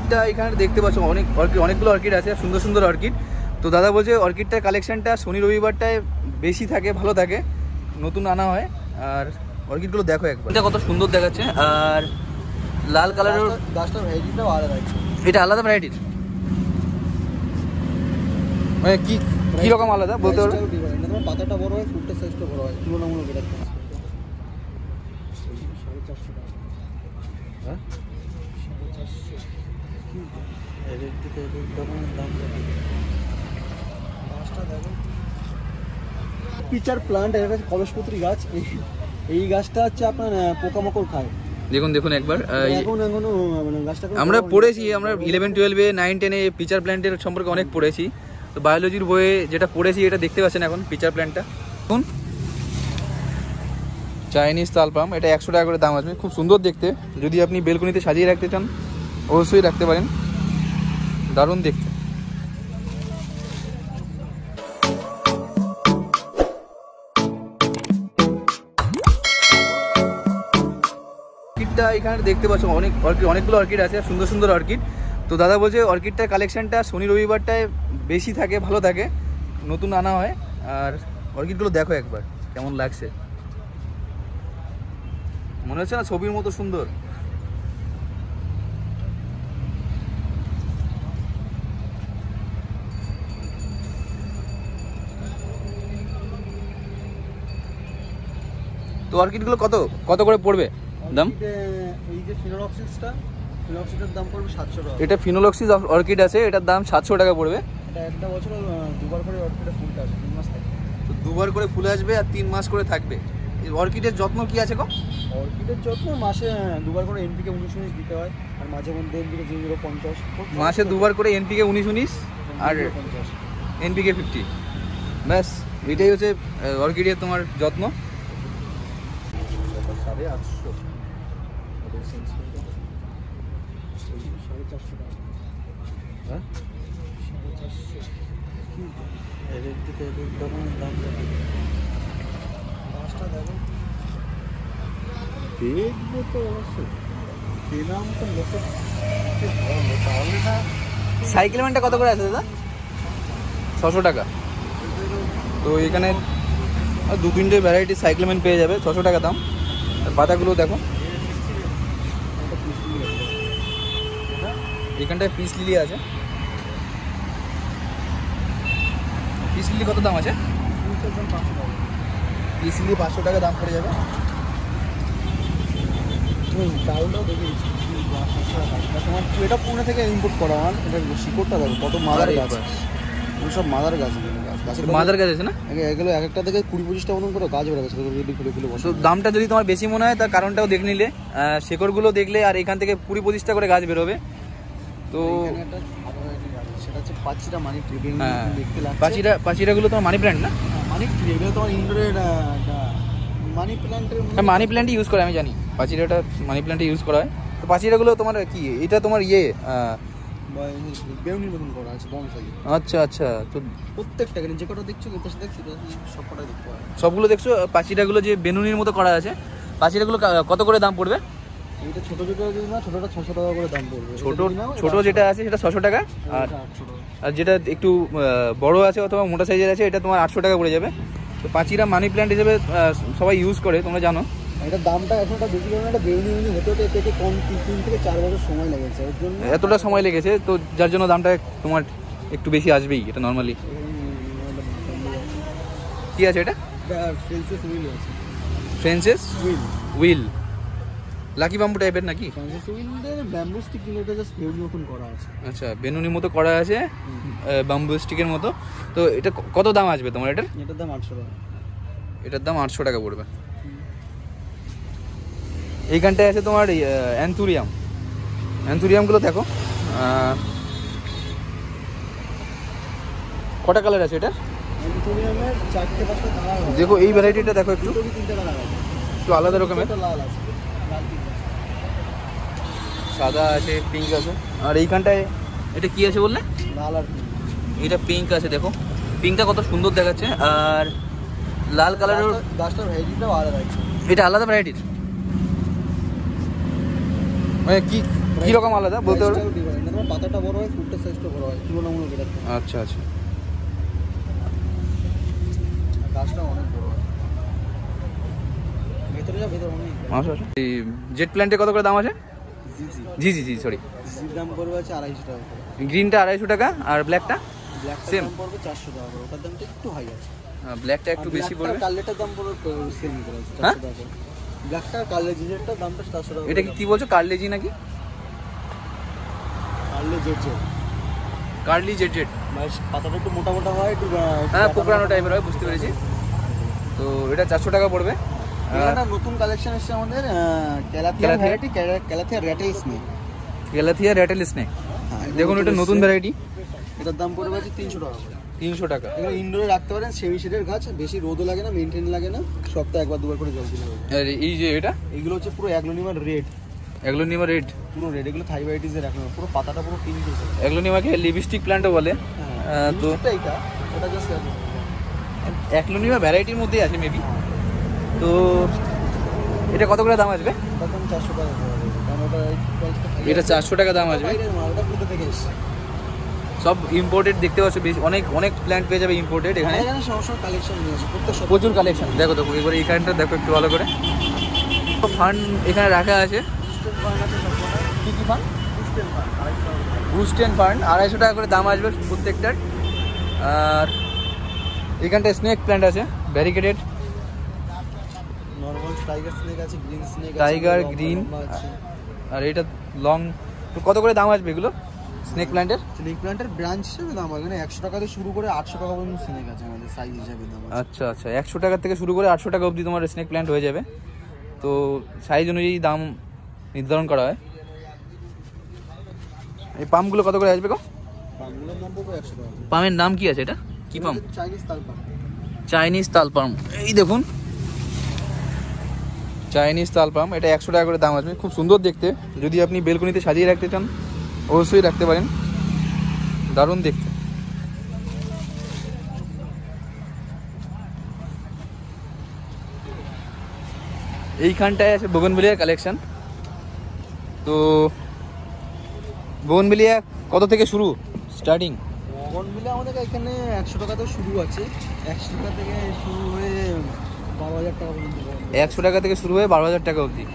অর্কিডটা এখানে দেখতে পাচ্ছ অনেকগুলো অর্কিড আছে, সুন্দর সুন্দর অর্কিড। তো দাদা বলছে অর্কিডটার কালেকশনটা শনি রবিবারটায় বেশি থাকে, ভালো থাকে, নতুন আনা হয়। আর অর্কিডগুলো দেখো একবার, এটা কত সুন্দর দেখাচ্ছে। আর লাল কালারের গাছটার ভ্যারাইটিটাও আলাদা আছে। এটা আলাদা ভ্যারাইটির, মানে কি রকম আলাদা বলতে পারবে? তোমার পাতাটা বড় হয়, ফুলটা সাইজটা বড় হয়, তুলনামূলক এটা 450 টাকা। হ্যাঁ 450 এর দিকে দাম গাছটা দেখো, পিচার প্লান্ট, এটা কলসপত্রী গাছ। এই গাছটা হচ্ছে আপনার পোকামাকড় খায়। দেখুন একবার, আমরা পড়েছি, আমরা 11, 12, 9, 10 পিচার প্ল্যান্টের সম্পর্কে অনেক পড়েছি। তো বায়োলজির বইয়ে যেটা পড়েছি এটা দেখতে পাচ্ছেন এখন পিচার প্ল্যান্টটা। দেখুন চাইনিজ তাল পাম, এটা 100 টাকা করে দাম আসবে, খুব সুন্দর দেখতে। যদি আপনি বেলকনিতে সাজিয়ে রাখতে চান অবশ্যই রাখতে পারেন, দারুণ দেখতে। অর্কিডটা এখানে দেখতে পাচ্ছ অনেকগুলো অর্কিড আছে, সুন্দর সুন্দর অর্কিড। তো দাদা বলছে অর্কিডটার কালেকশনটা শনি রবিবারটায় বেশি থাকে, ভালো থাকে, নতুন আনা হয়। আর অর্কিডগুলো দেখো একবার কেমন লাগছে, মনে হচ্ছে না ছবির মতো সুন্দর? তো অর্কিডগুলো কত করে পড়বে দাম? এই যে ফিনোলক্সিসটা, ফিনোলক্সিসের দাম পড়বে 700 টাকা। এটা ফিনোলক্সিস অর্কিড আছে, এটার দাম 700 টাকা পড়বে। এটা একটা বছর দুবার করে অর্কিডের ফুলটা আসবে, 3 মাস থাকে। তো দুবার করে ফুল আসবে আর 3 মাস করে থাকবে। অর্কিডের যত্ন কি আছে গো? অর্কিডের যত্ন মাসে দুবার করে এনপিকে 19 দিতে হয়, আর মাঝে মধ্যে এনপিকে 0.50, মাসে দুবার করে এনপিকে 19 আর এনপিকে 50, ব্যাস এটাই হচ্ছে অর্কিডের তোমার যত্ন। 850, 450 টাকা। হ্যাঁ 450 এর দিকে দাম গাছটা দেখো, দেখবো তো অবশ্যই, পেলাম তো লোকে ভালো, তাহলে না। সাইকেল ম্যানটা কত করে আছে দাদা? 600 টাকা। তো এখানে 2-3টে ভ্যারাইটি সাইকেল ম্যান পেয়ে যাবে, 600 টাকা দাম। আর পাতাগুলো দেখো, এখানটায় পিস লিলি আছে। পিস লিলি কত দাম আছে? পিস লিলি 500 টাকা দাম পড়ে যাবে। ডালটাও দেখি তোমার, এটা পুনে থেকে ইম্পোর্ট করা হয়। এটা শিকড়টা দেখো কত মাদার গাছ, সব মাদার গাছ, মাদার গাছ আছে না? এগুলো এক একটা থেকে 20-25টা মতন করে গাছ বেরোবে। তো দামটা যদি তোমার বেশি মনে হয় তার কারণটাও দেখে নিলে, শেকড়গুলো দেখলে, আর এখান থেকে 20-25টা করে গাছ বেরোবে। তো সেটা হচ্ছে পাঁচিরা মানি ট্রি। পাঁচিরাগুলো তোমার মানি প্ল্যান্ট না? মানি ট্রি, এগুলো তোমার ইনডোরের মানি প্ল্যান্টের। মানি প্ল্যান্টই ইউজ করে আমি জানি, পাঁচিরাটা মানি প্ল্যান্টে ইউজ করা হয়। তো পাঁচিরাগুলো তোমার কি, এটা তোমার বেউনির মতন করা আছে, বনসাই। আচ্ছা আচ্ছা। তো প্রত্যেকটা যে কটা দেখছো, সব কটাই দেখতে পাবে, সবগুলো দেখছো। পাঁচিরাগুলো যে বেনুনির মতো করা আছে, পাঁচিরাগুলো কত করে দাম পড়বে? এটা ছোট না, ছোটটা 600 টাকা করে দাম পড়বে। ছোট যেটা আছে সেটা 600 টাকা, আর যেটা একটু বড় আছে অথবা মোটা সাইজের আছে এটা তোমার 800 টাকা পড়ে যাবে। তো পাঁচিরা মানি প্ল্যান্ট হিসেবে সবাই ইউজ করে, তোমরা জানো। এটার দামটা এখনটা বেশি, কারণ এটা বেউনি হতে এতে কম 3 থেকে 4 বছর সময় লেগেছে, ওর জন্য এতটা সময় লেগেছে। তো যার জন্য দামটা তোমার একটু বেশি আসবেই, এটা নর্মালি। কি আছে এটা? ফ্রেন্সেস উইল আছে। ফ্রেন্সেস উইল লাকি বাম্বু টাইপের নাকি? ফ্রেন্সেস উইলের ব্যাম্বু স্টিক, কিন্তু এটা জাস্ট বেউনি মতন করা আছে। আচ্ছা, বেনুনির মতো করা আছে, বাম্বু স্টিকের মতো। তো এটা কত দাম আসবে তোমার এটার? এটার দাম 800 টাকা। এটার দাম 800 টাকা পড়বে। এইখানটায় আছে তোমার অ্যান্থুরিয়ামগুলো দেখো, কটা কালার আছে এটার? অ্যান্থুরিয়ামের 4-5টা কালার আছে। দেখো এই ভ্যারাইটিটা দেখো, একটু 3টা কালার আছে, একটু আলাদা রকমের। লাল আছে, সাদা আছে, পিঙ্ক আছে। আর এইখানটায় এটা কি আছে বললে? লাল আর পিঙ্ক। এটা পিঙ্ক আছে, দেখো পিঙ্কটা কত সুন্দর দেখাচ্ছে। আর লাল কালারের গাছটার ভ্যারাইটিটাও আলাদা আছে। এটা আলাদা ভ্যারাইটির, মানে কীরকম আলাদা বলতে পারবে? তোমার পাতাটা বড় হয়, ফুটটার সাইজটা বড় হয়, তুলনামূলক এটা। আচ্ছা আচ্ছা, গাছটা অনেক বড় হয়। ভেতরে যা, ভেতরে অনেক এই জেট প্ল্যান্টে কত করে দাম আছে? জি জি সরি, জির দাম পড়বে আছে 250 টাকা করে। গ্রিনটা 250 টাকা আর ব্ল্যাকটা ব্ল্যাকটার সেম? দাম পড়বে 400 টাকা করে, ওটার দামটা একটু হাই আছে। ব্ল্যাকটা একটু বেশি পড়বে। কার্লেটার দাম পড়বে সেম করে 400 হ্যাঁ? টাকা করে। ব্ল্যাকটা কার্লে জিরেরটার দামটা 400 টাকা। এটা কি বলছো, কার্লেজি নাকি? কার্লে জেড জেড, কার্লি জেট জেট, মানে পাতাটা একটু মোটা মোটা হয়, একটু হ্যাঁ কোকড়ানো টাইপের হয়, বুঝতে পেরেছি। তো এটা 400 টাকা পড়বে। এটা নতুন কালেকশন এসেছে আমাদের, calathea variety, calathea rattle snake. Calathea rattle snake, দেখুন এটা নতুন ভ্যারাইটি। এটার দাম পড়বে আছে 300 টাকা করে। 300 টাকা। এগুলো ইনডোরে রাখতে পারেন, সেমি শেডের গাছ, বেশি রোদও লাগে না, মেনটেন লাগে না, সপ্তাহে একবার দুবার করে জল দিলে হবে। আর এই যে এটা এগুলো হচ্ছে পুরো অ্যাগ্লোনিমা রেড, অ্যাগ্লোনিমা রেড, পুরো রেড। এগুলো থাইভাইটিসের এখন পুরো পাতাটা পুরো পিঙ্ক হয়েছে। অ্যাগ্লোনিমাকে লিপস্টিক প্ল্যান্টও বলে। তো এটা ওটা জাস্ট অ্যাগ্লোনিমা ভ্যারাইটির মধ্যেই আছে মেবি। তো এটা কত করে দাম আসবে? তখন 400 টাকা করে, কারণ ওটা এটা 400 টাকা দাম আসবে। ওটা কোথা থেকে এসেছে? সব ইম্পোর্টেড দেখতে পাচ্ছ, বেশি অনেক অনেক প্ল্যান্ট পেয়ে যাবে ইম্পোর্টেড এখানে। এখানে সমস্যা কালেকশন নিয়ে আসে প্রত্যেক সপ্তাহে, প্রচুর কালেকশন। দেখো দেখো এবার এইখানটা দেখো একটু ভালো করে, ফান্ড এখানে রাখা আছে। কি কি ফান্ড? বুস্টেন ফান্ড 250 টাকা করে দাম আসবে প্রত্যেকটার। আর এখানটা স্নেক প্ল্যান্ট আছে ব্যারিকেডেড, নরমাল টাইগার স্নেক আছে, গ্রিন স্নেক আছে, টাইগার গ্রিন, আর এটা লং। তো কত করে দাম আসবে এগুলো স্নেক প্ল্যান্টের? স্নেক প্ল্যান্টের ব্রাঞ্চ হিসেবে দাম হয়, মানে 100 টাকা থেকে শুরু করে 800 টাকা পর্যন্ত স্নেক আছে আমাদের, সাইজ হিসাবে দাম আছে। আচ্ছা আচ্ছা, 100 টাকা থেকে শুরু করে 800 টাকা অবধি তোমার স্নেক প্ল্যান্ট হয়ে যাবে। তো সাইজ অনুযায়ী দাম নির্ধারণ করা হয়। এই পাম্পগুলো কত করে আসবে গো? পামগুলোর দাম পড়বে 100 টাকা। পামের নাম কি আছে এটা? কি পাম্প? চাইনিজ তাল পাম। চাইনিজ তাল পাম্প। এই দেখুন চাইনিজ তাল পাম্প, এটা 100 টাকা করে দাম আসবে। খুব সুন্দর দেখতে, যদি আপনি বেলকনিতে সাজিয়ে রাখতে চান অবশ্যই রাখতে পারেন, দারুণ দেখতে। এইখানটায় আছে বোগনভিলিয়ার কালেকশন। তো বোগনভিলিয়া কত থেকে শুরু স্টার্টিং? বোগনভিলিয়া আমাদের এখানে 100 টাকা থেকে শুরু আছে, 100 টাকা থেকে শুরু হয়ে 12,000 টাকা পর্যন্ত। 100 টাকা থেকে শুরু হয়ে 12,000 টাকা অবধি।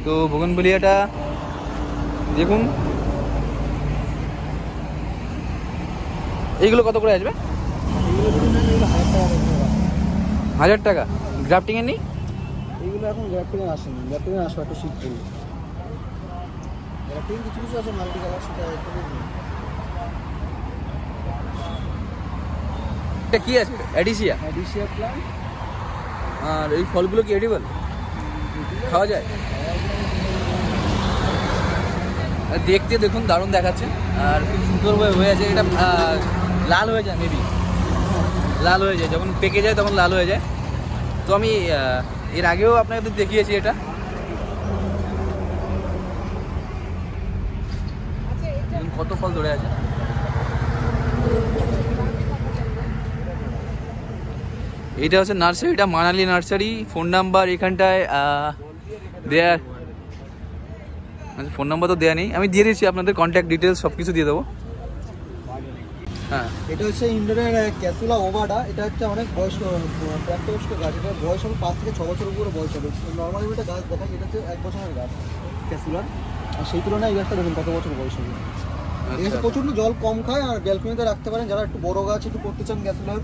তো বোগনভিলিয়াটা দেখুন, এইগুলো কত করে আসবে? এগুলো 1000 টাকা করে। 1000 টাকা। গ্রাফটিংয়ের নেই? এইগুলো এখন গ্রাফটিং আসেনি, গ্রাফটিং আসবে একটা শীত করবে। গ্রাফটিং কিছু কিছু আছে মাল্টি কালার, সেটা একটু এটা কি আছে? অ্যাডিসিয়া। অ্যাডিসিয়া প্ল্যান্ট। আর এই ফলগুলো কি এডিবল, খাওয়া যায়? আর দেখতে দেখুন দারুণ দেখাচ্ছে, আর খুব সুন্দরভাবে হয়ে আছে। এটা লাল হয়ে যায় মেবি, লাল হয়ে যায় যখন পেকে যায়, তখন লাল হয়ে যায়। তো আমি এর আগেও আপনাদের দেখিয়েছি এটা। কত ফল ধরে আছে। এইটা হচ্ছে নার্সারিটা, মানালি নার্সারি। ফোন নাম্বার এখানটায় দেয়া, আচ্ছা ফোন নাম্বার তো দেওয়া নেই, আমি দিয়ে দিচ্ছি আপনাদের কন্ট্যাক্ট ডিটেলস সব কিছু দিয়ে দেবো। হ্যাঁ, এটা হচ্ছে ইন্ডোরের ক্যাসুলা ওভাডা। এটা হচ্ছে অনেক বয়স্ক, প্রাপ্তবয়স্ক গাছ। এটা বয়স হবে 5 থেকে 6 বছরের উপরে বয়স হবে। নর্মালি একটা গাছ দেখায়, এটা হচ্ছে 1 বছরের গাছ ক্যাসুলার, আর সেই তুলনায় এই গাছটা দেখুন কত বছর বয়স হবে। এটা প্রচণ্ড জল কম খায়, আর ব্যালকনিতে রাখতে পারেন যারা একটু বড় গাছ একটু করতে চান ক্যাসুলার।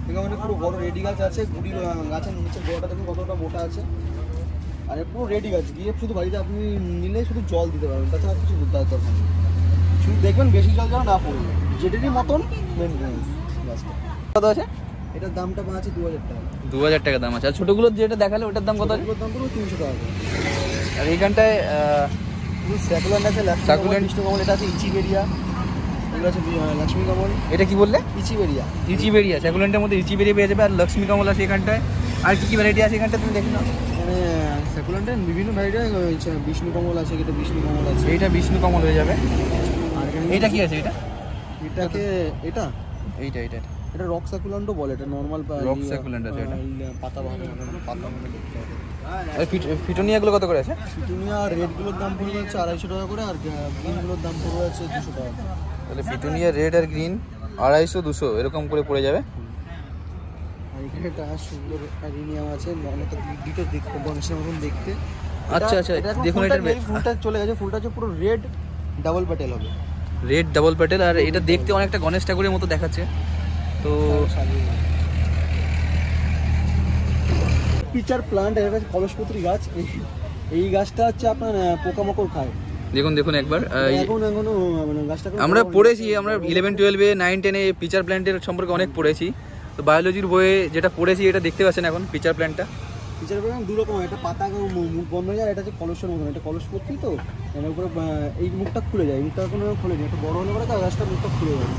এখানে পুরো বড় রেডি গাছ আছে, গুড়ি গাছের নিচে গোড়াটা দেখুন কতটা মোটা আছে, আর পুরো রেডি গাছ। গিয়ে শুধু বাড়িতে আপনি নিলে শুধু জল দিতে পারবেন, তাছাড়া কিছু দরকার নেই। শুধু দেখবেন বেশি জল যেন না পড়বে, যেটারই মতন মেনটেন্স গাছটা। কত আছে? এটার দামটা আছে 2000 টাকা। 2000 টাকা দাম আছে। আর ছোটোগুলো যেটা দেখালে ওটার দাম কত আছে? ওটার দাম পুরো 300 টাকা করে। আর এইখানটায় স্যাকুল্যান্ড আছে, স্যাকুল্যান্ড, কৃষ্ণকমল, এটা আছে ইচিবেরিয়া, এগুলো আছে লক্ষ্মী কমল। এটা কি বললে? ইচিবেরিয়া। ইচিবেরিয়া, স্যাকুল্যান্ডের মধ্যে ইচিবেরিয়া পেয়ে যাবে। আর লক্ষ্মী কমল আছে এখানটায়। আর কি কি ভ্যারাইটি আছে এখানটায় তুমি দেখো না? মানে স্যাকুল্যান্ডের বিভিন্ন ভ্যারাইটি, বিষ্ণু কমল আছে, এটা বিষ্ণু কমল আছে। এইটা বিষ্ণু কমল হয়ে যাবে। আর এইটা কি আছে? এটাকে এটা এইটা এইটা এটা রক স্যাকুল্যান্ডও বলে। এটা নর্মাল রক স্যাকুল্যান্ড আছে এটা। পাতা ভালো, পাতা দেখতে হবে। আর ফিটোনিয়াগুলো কত করে আছে? পিটুনিয়া রেডগুলোর দাম পড়বে হচ্ছে 250 টাকা করে, আর গ্রিনগুলোর দাম পড়বে হচ্ছে 200 টাকা। তাহলে পিটোনিয়া রেড আর গ্রিন 250 200 এরকম করে পড়ে যাবে। আর এখানে একটা সুন্দর অ্যারিনিয়াম আছে, অনেকটা ডিটো দেখতে, গণেশের মতন দেখতে। আচ্ছা আচ্ছা, দেখুন এটা ফুলটা চলে গেছে, ফুলটা হচ্ছে পুরো রেড ডাবল প্যাটেল হবে, রেড ডাবল প্যাটেল, আর এটা দেখতে অনেকটা গণেশ ঠাকুরের মতো দেখাচ্ছে। তো পিচার প্লান্ট, এটা হচ্ছে কলসপত্রী গাছ। এই গাছটা হচ্ছে আপনার পোকামাকড় খায়। দেখুন দেখুন একবার, এখনো মানে গাছটা আমরা পড়েছি, আমরা 11 12-এ 9 10-এ পিচার প্ল্যান্টের সম্পর্কে অনেক পড়েছি। তো বায়োলজির বইয়ে যেটা পড়েছি এটা দেখতে পাচ্ছেন এখন পিচার প্ল্যান্টটা। পিচার প্লান্ট দু রকম, একটা পাতা মুখ বন্ধ হয়ে যায়, এটা হচ্ছে কলসের মতন, এটা কলসপত্রী। তো এর উপরে এই মুখটা খুলে যায়, মুখটা কোনো খুলে যায়, একটা বড় হলে পরে গাছটা মুখটা খুলে যায়।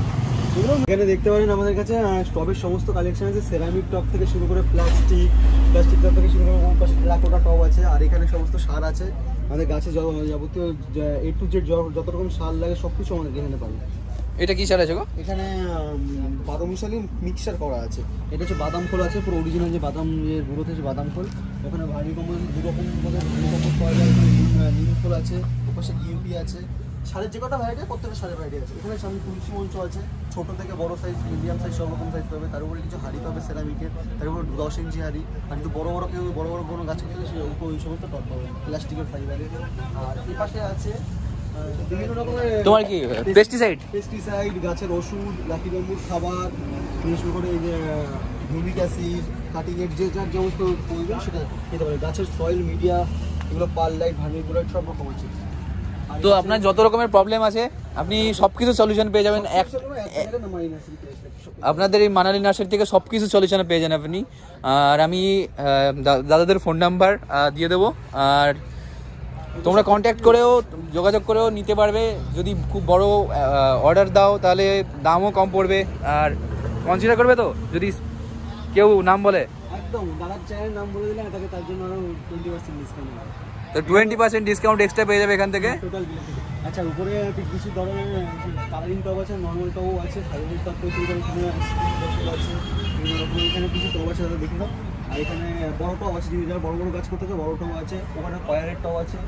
এগুলো এখানে দেখতে পারেন আমাদের কাছে টবের সমস্ত কালেকশন আছে, সেরামিক টব থেকে শুরু করে প্লাস্টিক টব থেকে শুরু করে পাশে টেরাকোটা টব আছে, আর এখানে সমস্ত সার আছে। আমাদের গাছে যাবতীয় A to Z যত রকম সার লাগে সব কিছু আমাদের এখানে পাবে। এটা কি সার আছে গো? এখানে বাদাম মিশালি মিক্সচার করা আছে। এটা হচ্ছে বাদাম খোল আছে, পুরো অরিজিনাল যে বাদাম গুঁড়ো থেকে বাদাম খোল। ওখানে ভার্মি কম্পোস্ট 2 রকম নিম খোল আছে, ওপাশে ডিউপি আছে। সারের যে কটা ভ্যারাইটি, প্রত্যেকটা সারের ভ্যারাইটি আছে। এখানে সামনে তুলসী মঞ্চ আছে, ছোটো থেকে বড় সাইজ, মিডিয়াম সাইজ, সব রকম সাইজ পাবে। তার উপরে কিছু হাঁড়ি পাবে সেরামিকের, তার উপরে 10 ইঞ্চি হাঁড়ি। আর যদি বড় বড় কোনো গাছ করতে সে ওই সমস্ত টপ পাবে প্লাস্টিকের ফাইবারের। আর এই পাশে আছে বিভিন্ন রকমের তোমার কি পেস্টিসাইড, গাছের ওষুধ, লাকি ব্যাম্বুর খাবার থেকে শুরু করে এই যে হিউমিক অ্যাসিড, কাটিং এর যে যার সমস্ত প্রয়োজন সেটা খেতে পারে। গাছের সয়েল মিডিয়া, এগুলো পারলাইট, ভার্মিকুলাইট সব রকম আছে। তো আপনার যত রকমের প্রবলেম আছে আপনি সব কিছু সলিউশন পেয়ে যাবেন আপনাদের এই মানালি নার্সারি থেকে, সব কিছু সলিউশন পেয়ে যাবেন আপনি। আর আমি দাদাদের ফোন নাম্বার দিয়ে দেবো, আর তোমরা কন্ট্যাক্ট করেও যোগাযোগ করেও নিতে পারবে। যদি খুব বড় অর্ডার দাও তাহলে দামও কম পড়বে। আর কনসিডার করবে তো যদি কেউ নাম বলে? একদম, দাদার চ্যানেলের নাম বলে দিলে তাকে তার জন্য আরও 20% ডিসকাউন্ট হবে। তো 20% ডিসকাউন্ট এক্সট্রা পেয়ে যাবে এখান থেকে টোটাল বিল। আচ্ছা, উপরে কিছু ধরনের কালারিং টব আছে, নর্মাল টবও আছে, ফাইবারের টব থেকে শুরু করে আছে, বিভিন্ন রকম। এখানে কিছু টব আছে দাদা দেখে নাও। আর এখানে বড় টব আছে, যদি যারা বড় বড় গাছ করতে চায় বড় টব আছে। ওখানে কয়ারের টব আছে,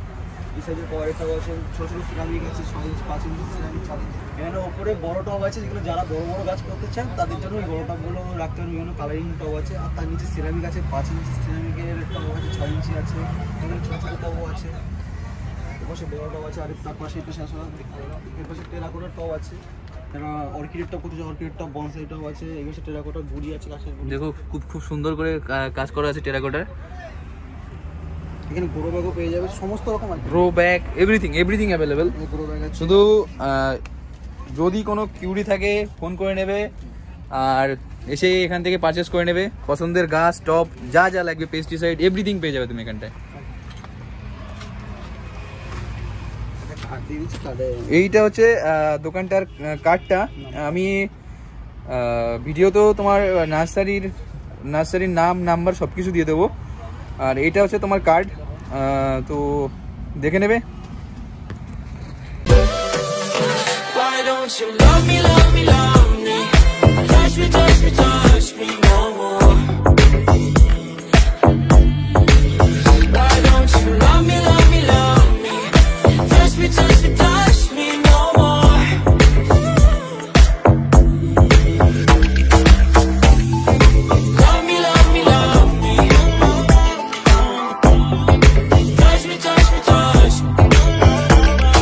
এই সাইডে কয়ারের টব আছে, ছোটো ছোটো সিরামিক আছে, 6 ইঞ্চি 5 ইঞ্চি সিরামিক আছে। এখানে ওপরে বড় টব আছে, যেগুলো যারা বড় বড় গাছ করতে চান তাদের জন্য ওই বড় টবগুলো রাখতে হবে। বিভিন্ন কালারিং টব আছে। আর তার নিচে সিরামিক আছে, 5 ইঞ্চি সিরামিকের টব আছে, 6 ইঞ্চি আছে। এখানে ছোটো ছোটো টবও আছে, পাশে বড় টব আছে। আর তার পাশে এটা শেষ হওয়া এর পাশে টেরাকোটার টব আছে। অর্কিডের টব করতে, অর্কিডের টব, বনসাই টব আছে। এগুলো টেরাকোটার গুড়ি আছে, গাছের গুড়ি। দেখো খুব সুন্দর করে কাজ করা আছে টেরাকোটার। এখানে গ্রো ব্যাগও পেয়ে যাবে, সমস্ত রকম আছে, grow bag, everything available. Grow bag আছে। শুধু যদি কোনো কিউরি থাকে ফোন করে নেবে, আর এসে এখান থেকে পারচেস করে নেবে। পছন্দের গাছ, টব, যা যা লাগবে, পেস্টিসাইড, এভরিথিং পেয়ে যাবে তুমি এখানটায়। এইটা হচ্ছে দোকানটার কার্ডটা। আমি ভিডিওতেও তোমার নার্সারির নাম, নাম্বার সব কিছু দিয়ে দেবো। আর এইটা হচ্ছে তোমার কার্ড, তো দেখে নেবে। Why don't you love me, love me, love me? Touch me, touch me, touch me.